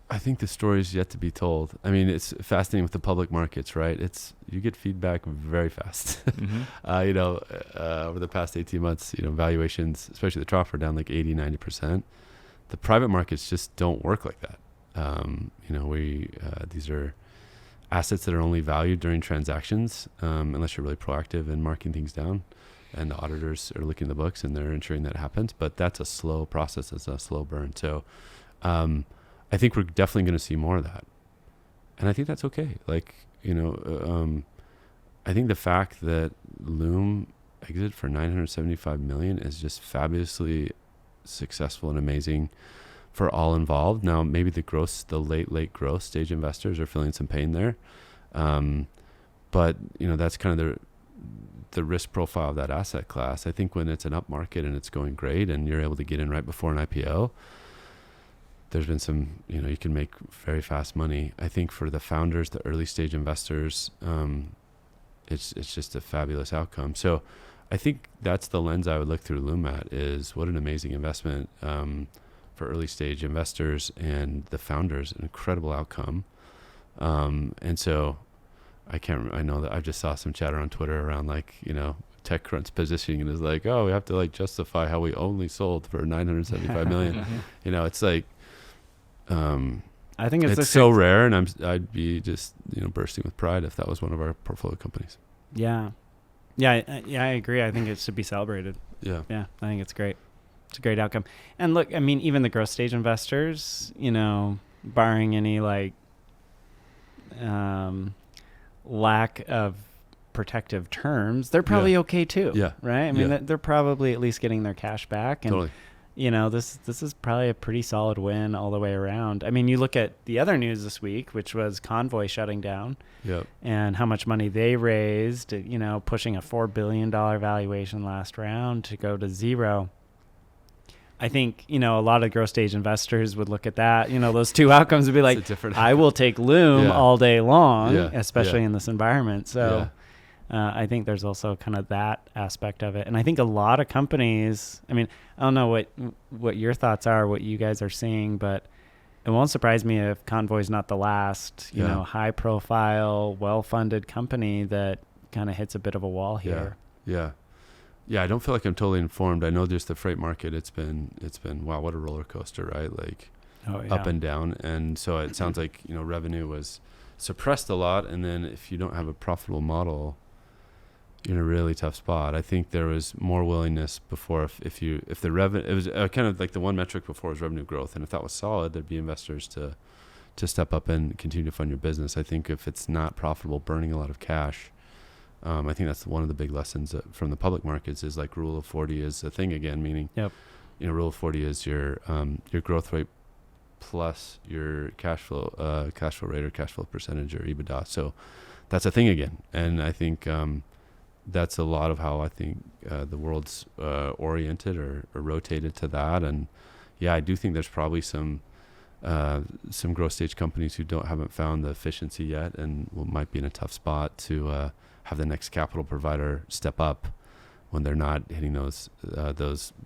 I think the story is yet to be told. I mean, it's fascinating with the public markets, right? You get feedback very fast. Over the past 18 months, valuations, especially the trough, are down like 80, 90%. The private markets just don't work like that. These are assets that are only valued during transactions, unless you're really proactive in marking things down. And the auditors are looking at the books and they're ensuring that happens. But that's a slow process. It's a slow burn. So I think we're definitely going to see more of that. And I think that's okay. Like, I think the fact that Loom exited for $975 million is just fabulously successful and amazing for all involved. Now, maybe the late growth stage investors are feeling some pain there. But, that's kind of the risk profile of that asset class. I think when it's an up market and it's going great and you're able to get in right before an IPO, there's been some, you can make very fast money. I think for the founders, the early stage investors, it's just a fabulous outcome. So I think that's the lens I would look through Loom at, is what an amazing investment for early stage investors and the founders, an incredible outcome. And so I know that I just saw some chatter on Twitter around TechCrunch positioning, and is like, oh, we have to justify how we only sold for $975 million. It's like, I think it's so rare, and I'd be just bursting with pride if that was one of our portfolio companies. Yeah, I agree. I think it should be celebrated. Yeah, I think it's great. It's a great outcome. And look, I mean, even the growth stage investors, barring any lack of protective terms, they're probably okay too. Yeah, right. I mean, they're probably at least getting their cash back, and totally. This is probably a pretty solid win all the way around. I mean, you look at the other news this week, which was Convoy shutting down, and how much money they raised, pushing a $4 billion valuation last round to go to zero. I think, a lot of growth stage investors would look at that, those two outcomes would be like, I will take Loom all day long, especially in this environment. So I think there's also kind of that aspect of it. And I think a lot of companies, I mean, I don't know what your thoughts are, what you guys are seeing, but it won't surprise me if Convoy's not the last, high profile, well-funded company that kind of hits a bit of a wall here. Yeah, I don't feel like I'm totally informed. I know just the freight market, it's been wow, what a roller coaster, right? Like up and down. And so it sounds like, revenue was suppressed a lot, and then if you don't have a profitable model, you're in a really tough spot. I think there was more willingness before if the revenue, it was kind of like the one metric before was revenue growth, and if that was solid, there'd be investors to step up and continue to fund your business. I think if it's not profitable, burning a lot of cash, I think that's one of the big lessons from the public markets is like rule of 40 is a thing again, meaning, rule of 40 is your growth rate plus your cash flow rate or cash flow percentage or EBITDA. So that's a thing again. And I think that's a lot of how I think the world's oriented or rotated to that. And yeah, I do think there's probably some growth stage companies who haven't found the efficiency yet and might be in a tough spot to have the next capital provider step up when they're not hitting those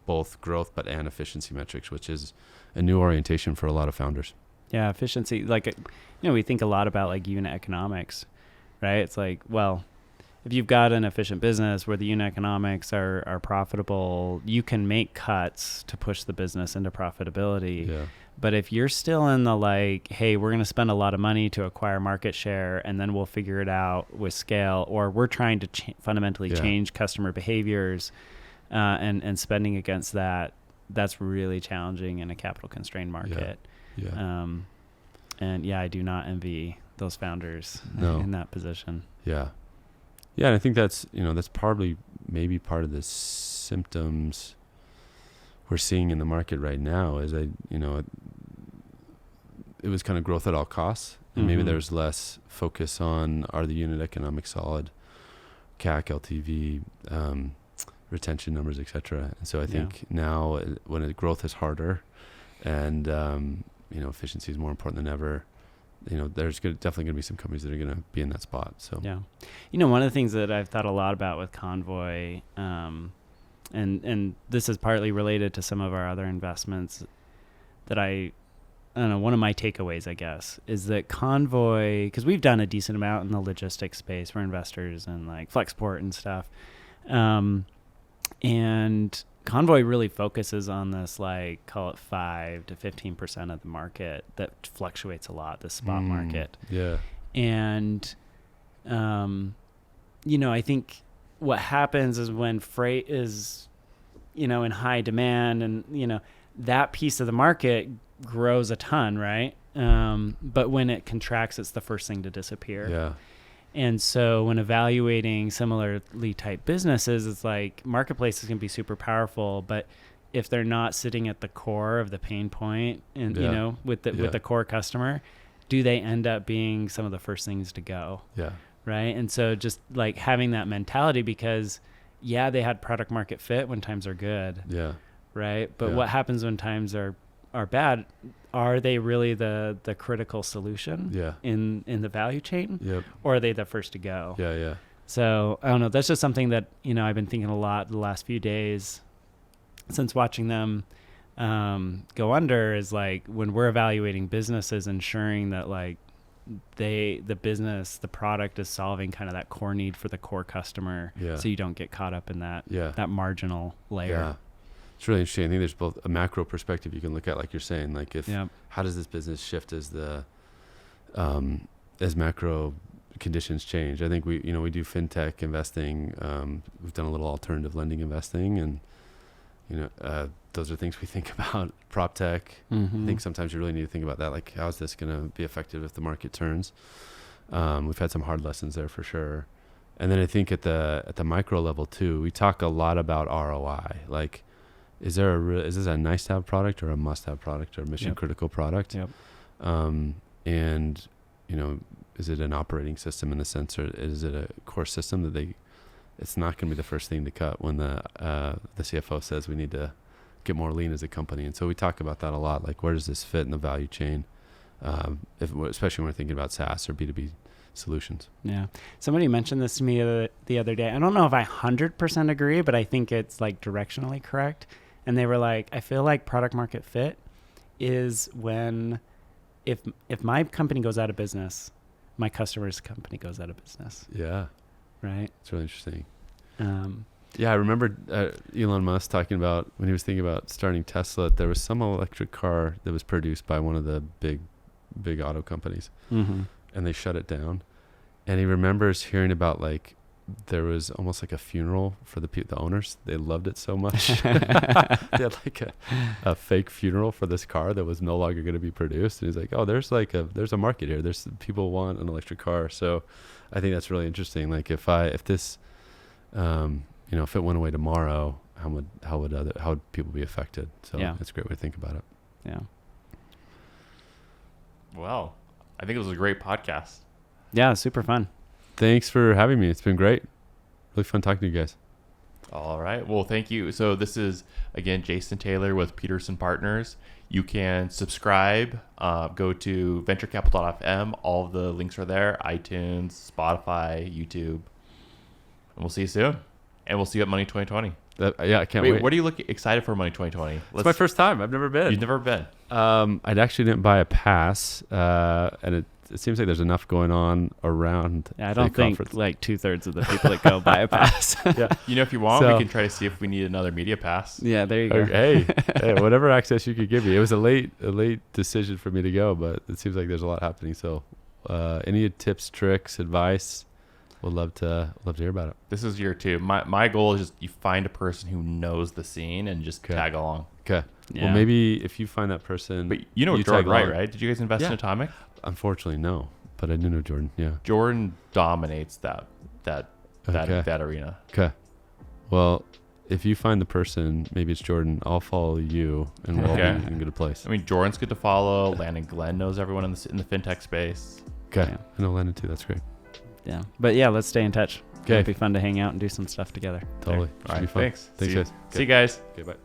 both growth and efficiency metrics, which is a new orientation for a lot of founders. Yeah, efficiency. Like, we think a lot about like unit economics, right? It's like, well, if you've got an efficient business where the unit economics are profitable, you can make cuts to push the business into profitability. Yeah. But if you're still in the like, hey, we're going to spend a lot of money to acquire market share and then we'll figure it out with scale, or we're trying to fundamentally change customer behaviors and spending against that, that's really challenging in a capital constrained market. Yeah. And I do not envy those founders in that position. Yeah. Yeah, and I think that's probably maybe part of the symptoms we're seeing in the market right now is it was kind of growth at all costs, and maybe there's less focus on are the unit economics solid, CAC, LTV, retention numbers, etc. And so I think now when growth is harder and efficiency is more important than ever, there's definitely going to be some companies that are going to be in that spot. So one of the things that I've thought a lot about with Convoy, and this is partly related to some of our other investments, that I don't know, one of my takeaways, I guess, is that Convoy, because we've done a decent amount in the logistics space for investors and like Flexport and stuff, and Convoy really focuses on this, like, call it 5 to 15% of the market that fluctuates a lot, the spot market. Yeah. And, I think what happens is when freight is, in high demand and, that piece of the market grows a ton, right? But when it contracts, it's the first thing to disappear. Yeah. And so when evaluating similarly type businesses, it's like marketplaces can be super powerful, but if they're not sitting at the core of the pain point and, with the core customer, do they end up being some of the first things to go? Yeah. Right. And so just like having that mentality, because they had product market fit when times are good. Yeah. Right. But what happens when times are bad? Are they really the critical solution in the value chain? Yep. Or are they the first to go? Yeah, yeah. So I don't know. That's just something that, I've been thinking a lot the last few days since watching them go under, is like when we're evaluating businesses, ensuring that like the product is solving kind of that core need for the core customer. Yeah. So you don't get caught up in that marginal layer. Yeah. It's really interesting. I think there's both a macro perspective you can look at, like you're saying, like how does this business shift as macro conditions change? I think we do fintech investing. We've done a little alternative lending investing, and those are things we think about. Prop tech. I think sometimes you really need to think about that. Like, how is this going to be effective if the market turns? We've had some hard lessons there for sure. And then I think at the micro level too, we talk a lot about ROI. Like, is this a nice to have product or a must have product or mission critical product? Yep. And is it an operating system in the sense, or is it a core system that it's not going to be the first thing to cut when the CFO says we need to get more lean as a company. And so we talk about that a lot. Like, where does this fit in the value chain? Especially when we're thinking about SaaS or B2B solutions. Yeah. Somebody mentioned this to me the other day. I don't know if I 100% agree, but I think it's like directionally correct. And they were like, I feel like product market fit is when if my company goes out of business, my customer's company goes out of business. Yeah. Right. It's really interesting. I remember Elon Musk talking about when he was thinking about starting Tesla, there was some electric car that was produced by one of the big auto companies, and they shut it down. And he remembers hearing about like there was almost like a funeral for the owners. They loved it so much. They had like a fake funeral for this car that was no longer going to be produced. And he's like, oh, there's a market here. There's people want an electric car. So I think that's really interesting. Like if this, if it went away tomorrow, how would people be affected? So it's a great way to think about it. Yeah. Well, I think it was a great podcast. Yeah, super fun. Thanks for having me. It's been great. Really fun talking to you guys. All right. Well, thank you. So this is, again, Jason Taylor with Peterson Partners. You can subscribe. Go to venturecapital.fm. All of the links are there. iTunes, Spotify, YouTube. And we'll see you soon. And we'll see you at Money 2020. I can't wait. What are you excited for Money 2020? It's my first time. I've never been. You've never been? I actually didn't buy a pass, and it seems like there's enough going on around. Yeah, I don't think like 2/3 of the people that go buy a pass. Yeah. If you want, we can try to see if we need another media pass. Yeah, there you go. Hey, whatever access you could give me. It was a late decision for me to go, but it seems like there's a lot happening. So, any tips, tricks, advice, would love to hear about it. This is year 2. My goal is just you find a person who knows the scene and just tag along. Okay. Yeah. Well, maybe if you find that person, but Jordan Wright, right? Did you guys invest in Atomic? Unfortunately, no. But I do know Jordan. Yeah. Jordan dominates that arena. Okay. Well, if you find the person, maybe it's Jordan. I'll follow you, and we'll all be in a good place. I mean, Jordan's good to follow. Landon Glenn knows everyone in the fintech space. Okay. Yeah. I know Landon too. That's great. Yeah. But yeah, let's stay in touch. Okay. It'd be fun to hang out and do some stuff together. Totally. All right. Thanks. Thanks, guys. See you guys. Okay. Bye.